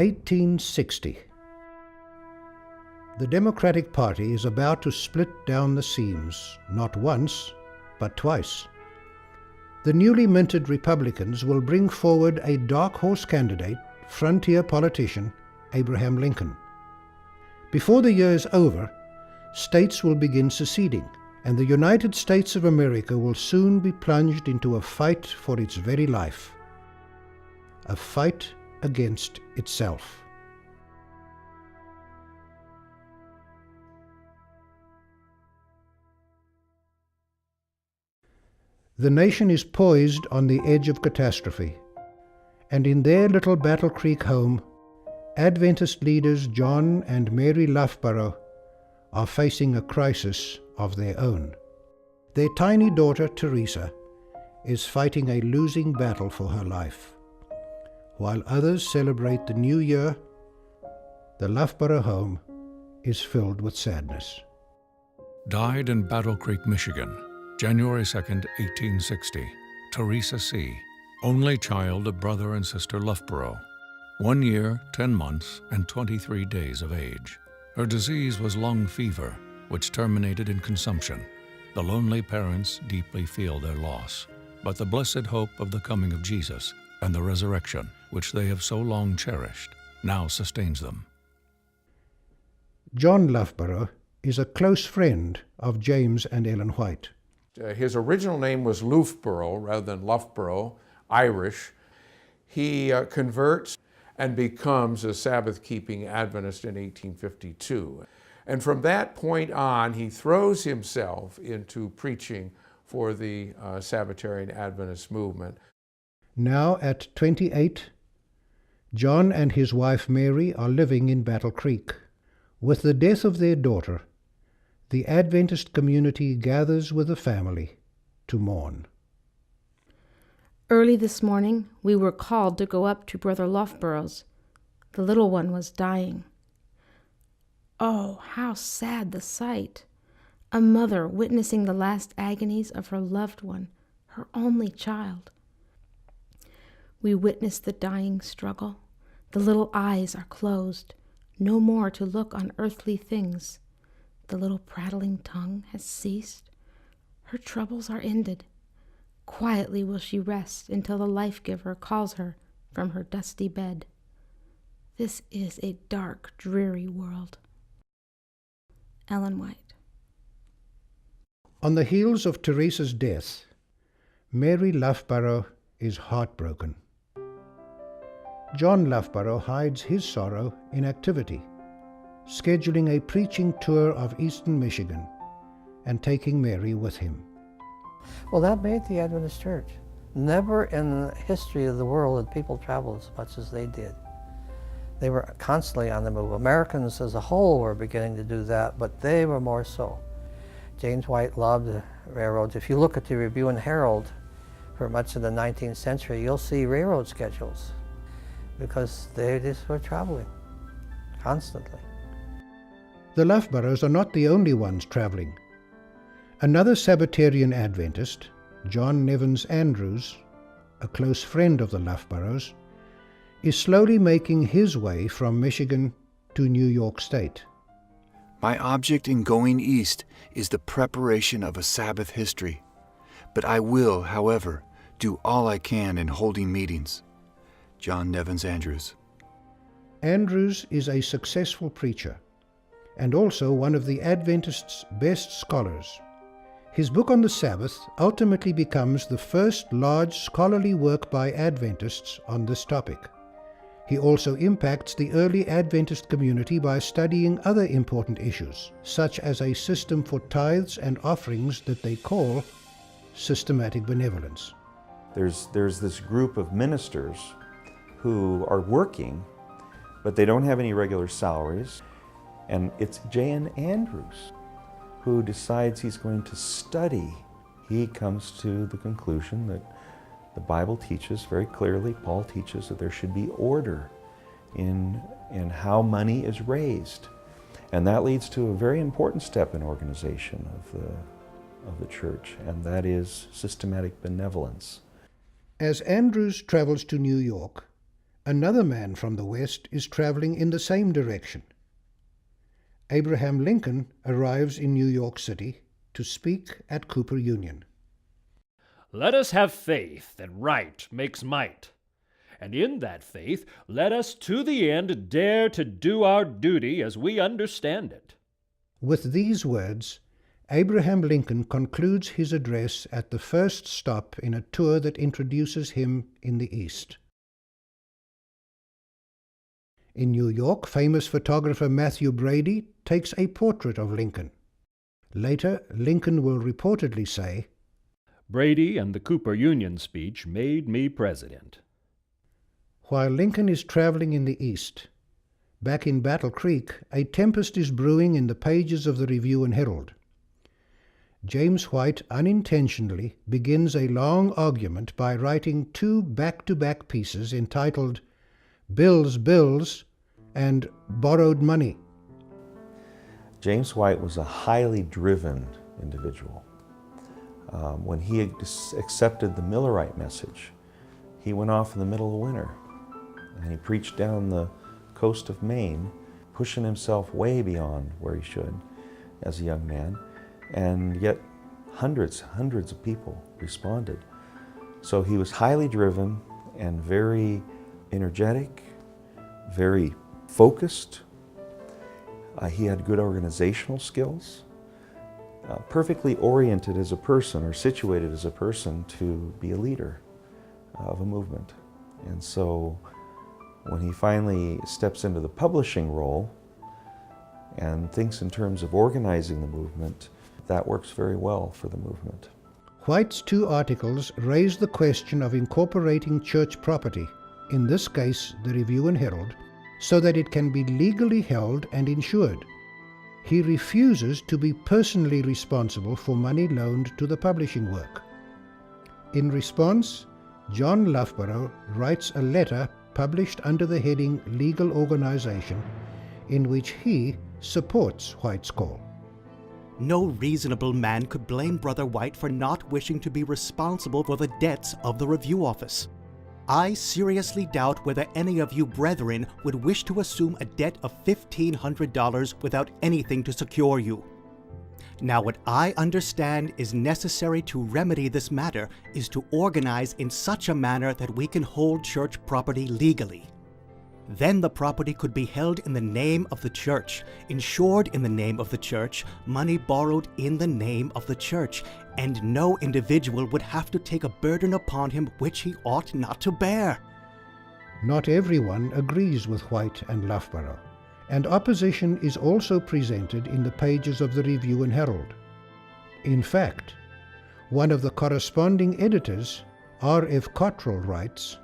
1860. The Democratic Party is about to split down the seams, not once, but twice. The newly minted Republicans will bring forward a dark horse candidate, frontier politician, Abraham Lincoln. Before the year is over, states will begin seceding, and the United States of America will soon be plunged into a fight for its very life. A fight against itself. The nation is poised on the edge of catastrophe, and in their little Battle Creek home, Adventist leaders John and Mary Loughborough are facing a crisis of their own. Their tiny daughter, Teresa, is fighting a losing battle for her life. While others celebrate the new year, the Loughborough home is filled with sadness. Died in Battle Creek, Michigan, January 2nd, 1860, Teresa C., only child of brother and sister Loughborough, 1 year, 10 months, and 23 days of age. Her disease was lung fever, which terminated in consumption. The lonely parents deeply feel their loss, but the blessed hope of the coming of Jesus and the resurrection, which they have so long cherished, now sustains them. John Loughborough is a close friend of James and Ellen White. His original name was Loughborough rather than Loughborough, Irish. He converts and becomes a Sabbath-keeping Adventist in 1852. And from that point on, he throws himself into preaching for the Sabbatarian Adventist movement. Now at 28, John and his wife Mary are living in Battle Creek. With the death of their daughter, the Adventist community gathers with the family to mourn. Early this morning, we were called to go up to Brother Loughborough's. The little one was dying. Oh, how sad the sight! A mother witnessing the last agonies of her loved one, her only child. We witnessed the dying struggle. The little eyes are closed, no more to look on earthly things. The little prattling tongue has ceased. Her troubles are ended. Quietly will she rest until the life-giver calls her from her dusty bed. This is a dark, dreary world. Ellen White. On the heels of Teresa's death, Mary Loughborough is heartbroken. John Loughborough hides his sorrow in activity, scheduling a preaching tour of eastern Michigan and taking Mary with him. Well, that made the Adventist Church. Never in the history of the world did people travel as much as they did. They were constantly on the move. Americans as a whole were beginning to do that, but they were more so. James White loved the railroads. If you look at the Review and Herald for much of the 19th century, you'll see railroad schedules because they just were traveling constantly. The Loughboroughs are not the only ones traveling. Another Sabbatarian Adventist, John Nevins Andrews, a close friend of the Loughboroughs, is slowly making his way from Michigan to New York State. My object in going east is the preparation of a Sabbath history, but I will, however, do all I can in holding meetings. John Nevins Andrews. Andrews is a successful preacher and also one of the Adventists' best scholars. His book on the Sabbath ultimately becomes the first large scholarly work by Adventists on this topic. He also impacts the early Adventist community by studying other important issues, such as a system for tithes and offerings that they call systematic benevolence. There's this group of ministers who are working, but they don't have any regular salaries. And it's J.N. Andrews who decides he's going to study. He comes to the conclusion that the Bible teaches very clearly, Paul teaches that there should be order in how money is raised. And that leads to a very important step in organization of the church, and that is systematic benevolence. As Andrews travels to New York, another man from the West is traveling in the same direction. Abraham Lincoln arrives in New York City to speak at Cooper Union. Let us have faith that right makes might. And in that faith, let us to the end dare to do our duty as we understand it. With these words, Abraham Lincoln concludes his address at the first stop in a tour that introduces him in the East. In New York, famous photographer Matthew Brady takes a portrait of Lincoln. Later, Lincoln will reportedly say, Brady and the Cooper Union speech made me president. While Lincoln is traveling in the East, back in Battle Creek, a tempest is brewing in the pages of the Review and Herald. James White unintentionally begins a long argument by writing two back-to-back pieces entitled Bills, Bills and Borrowed Money. James White was a highly driven individual. When he accepted the Millerite message, he went off in the middle of winter and he preached down the coast of Maine, pushing himself way beyond where he should as a young man, and yet hundreds of people responded. So he was highly driven and very energetic, very focused. He had good organizational skills, perfectly oriented as a person or situated as a person to be a leader of a movement. And so when he finally steps into the publishing role and thinks in terms of organizing the movement, that works very well for the movement. White's two articles raise the question of incorporating church property, in this case the Review and Herald, so that it can be legally held and insured. He refuses to be personally responsible for money loaned to the publishing work. In response, John Loughborough writes a letter published under the heading Legal Organization, in which he supports White's call. No reasonable man could blame Brother White for not wishing to be responsible for the debts of the Review Office. I seriously doubt whether any of you brethren would wish to assume a debt of $1,500 without anything to secure you. Now, what I understand is necessary to remedy this matter is to organize in such a manner that we can hold church property legally. Then the property could be held in the name of the church, insured in the name of the church, money borrowed in the name of the church, and no individual would have to take a burden upon him which he ought not to bear. Not everyone agrees with White and Loughborough, and opposition is also presented in the pages of the Review and Herald. In fact, one of the corresponding editors, R.F. Cottrell, writes,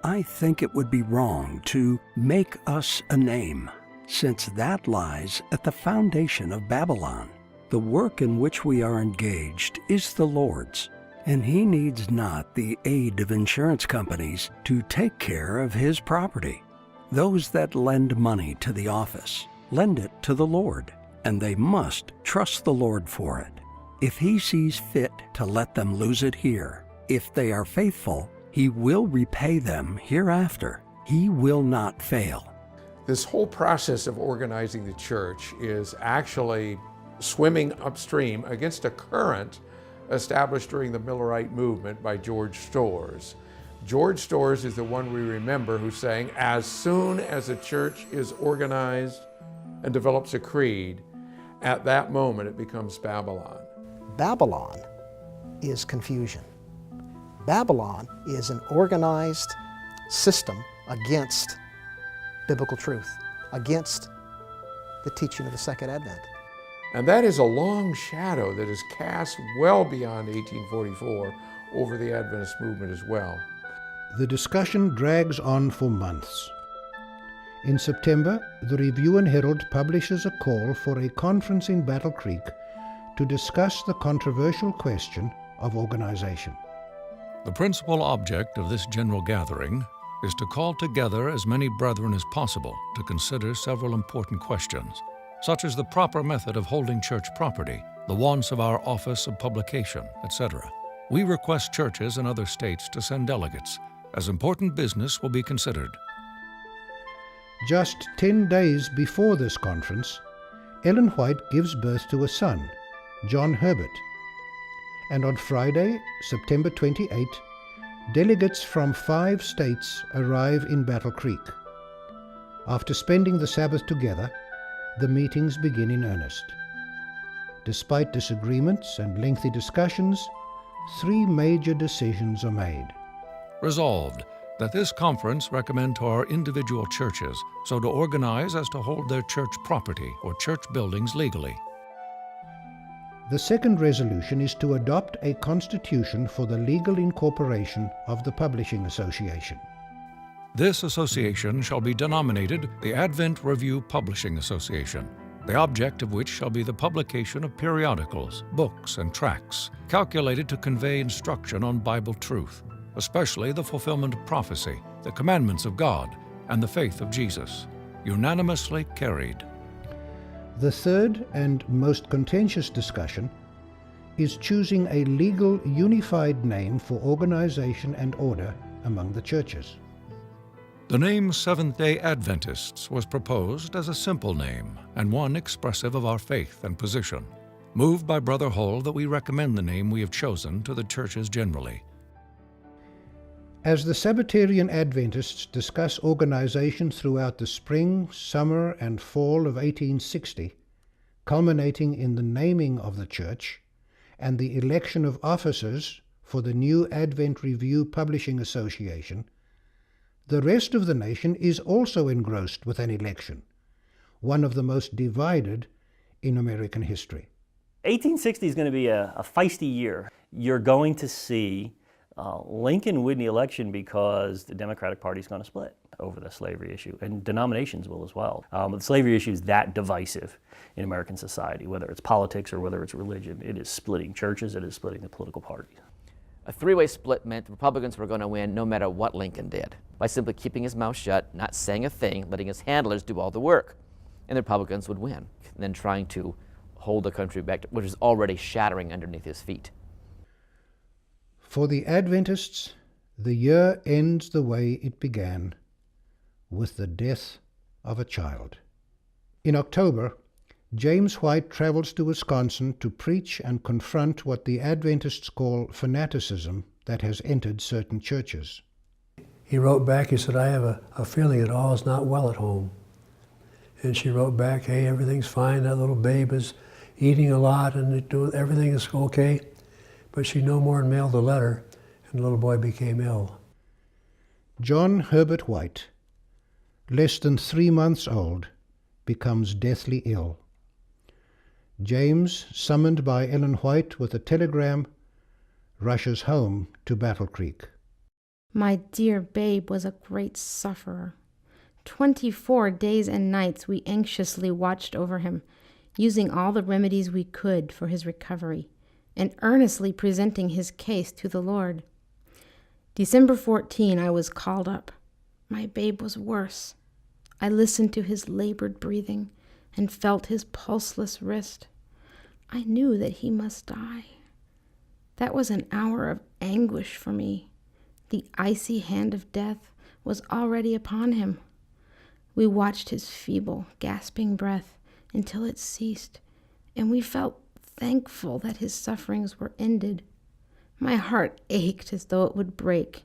I think it would be wrong to make us a name, since that lies at the foundation of Babylon. The work in which we are engaged is the Lord's, and He needs not the aid of insurance companies to take care of His property. Those that lend money to the office lend it to the Lord, and they must trust the Lord for it. If He sees fit to let them lose it here, if they are faithful, He will repay them hereafter. He will not fail. This whole process of organizing the church is actually swimming upstream against a current established during the Millerite movement by George Storrs. George Storrs is the one we remember who's saying, as soon as a church is organized and develops a creed, at that moment it becomes Babylon. Babylon is confusion. Babylon is an organized system against biblical truth, against the teaching of the Second Advent. And that is a long shadow that is cast well beyond 1844 over the Adventist movement as well. The discussion drags on for months. In September, the Review and Herald publishes a call for a conference in Battle Creek to discuss the controversial question of organization. The principal object of this general gathering is to call together as many brethren as possible to consider several important questions, such as the proper method of holding church property, the wants of our office of publication, etc. We request churches in other states to send delegates, as important business will be considered. Just 10 days before this conference, Ellen White gives birth to a son, John Herbert. And on Friday, September 28, delegates from 5 states arrive in Battle Creek. After spending the Sabbath together, the meetings begin in earnest. Despite disagreements and lengthy discussions, 3 major decisions are made. Resolved, that this conference recommend to our individual churches so to organize as to hold their church property or church buildings legally. The second resolution is to adopt a constitution for the legal incorporation of the Publishing Association. This association shall be denominated the Advent Review Publishing Association, the object of which shall be the publication of periodicals, books, and tracts calculated to convey instruction on Bible truth, especially the fulfillment of prophecy, the commandments of God, and the faith of Jesus. Unanimously carried. The third and most contentious discussion is choosing a legal unified name for organization and order among the churches. The name Seventh-day Adventists was proposed as a simple name and one expressive of our faith and position. Moved by Brother Hull that we recommend the name we have chosen to the churches generally. As the Sabbatarian Adventists discuss organization throughout the spring, summer, and fall of 1860, culminating in the naming of the church and the election of officers for the new Advent Review Publishing Association, the rest of the nation is also engrossed with an election, one of the most divided in American history. 1860 is going to be a feisty year. You're going to see Lincoln win the election because the Democratic Party is going to split over the slavery issue, and denominations will as well. The slavery issue is that divisive in American society, whether it's politics or whether it's religion. It is splitting churches, it is splitting the political parties. A 3-way split meant the Republicans were going to win no matter what Lincoln did, by simply keeping his mouth shut, not saying a thing, letting his handlers do all the work. And the Republicans would win, and then trying to hold the country back, which is already shattering underneath his feet. For the Adventists, the year ends the way it began, with the death of a child. In October, James White travels to Wisconsin to preach and confront what the Adventists call fanaticism that has entered certain churches. He wrote back, he said, I have a feeling that all is not well at home. And she wrote back, hey, everything's fine, that little babe is eating a lot and everything is okay. But she no more than mailed a letter, and the little boy became ill. John Herbert White, less than 3 months old, becomes deathly ill. James, summoned by Ellen White with a telegram, rushes home to Battle Creek. My dear babe was a great sufferer. 24 days and nights we anxiously watched over him, using all the remedies we could for his recovery, and earnestly presenting his case to the Lord. December 14, I was called up. My babe was worse. I listened to his labored breathing and felt his pulseless wrist. I knew that he must die. That was an hour of anguish for me. The icy hand of death was already upon him. We watched his feeble, gasping breath until it ceased, and we felt thankful that his sufferings were ended. My heart ached as though it would break,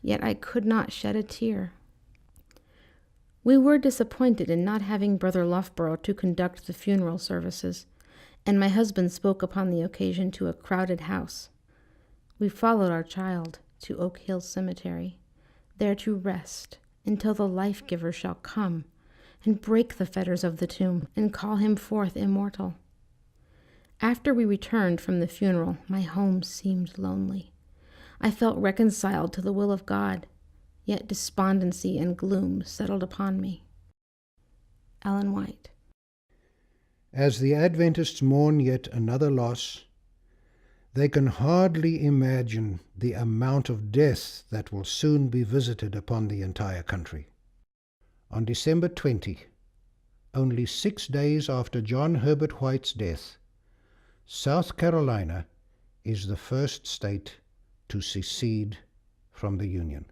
yet I could not shed a tear. We were disappointed in not having Brother Loughborough to conduct the funeral services, and my husband spoke upon the occasion to a crowded house. We followed our child to Oak Hill Cemetery, there to rest until the life-giver shall come and break the fetters of the tomb and call him forth immortal. After we returned from the funeral, my home seemed lonely. I felt reconciled to the will of God, yet despondency and gloom settled upon me. Ellen White. As the Adventists mourn yet another loss, they can hardly imagine the amount of death that will soon be visited upon the entire country. On December 20, only 6 days after John Herbert White's death, South Carolina is the first state to secede from the Union.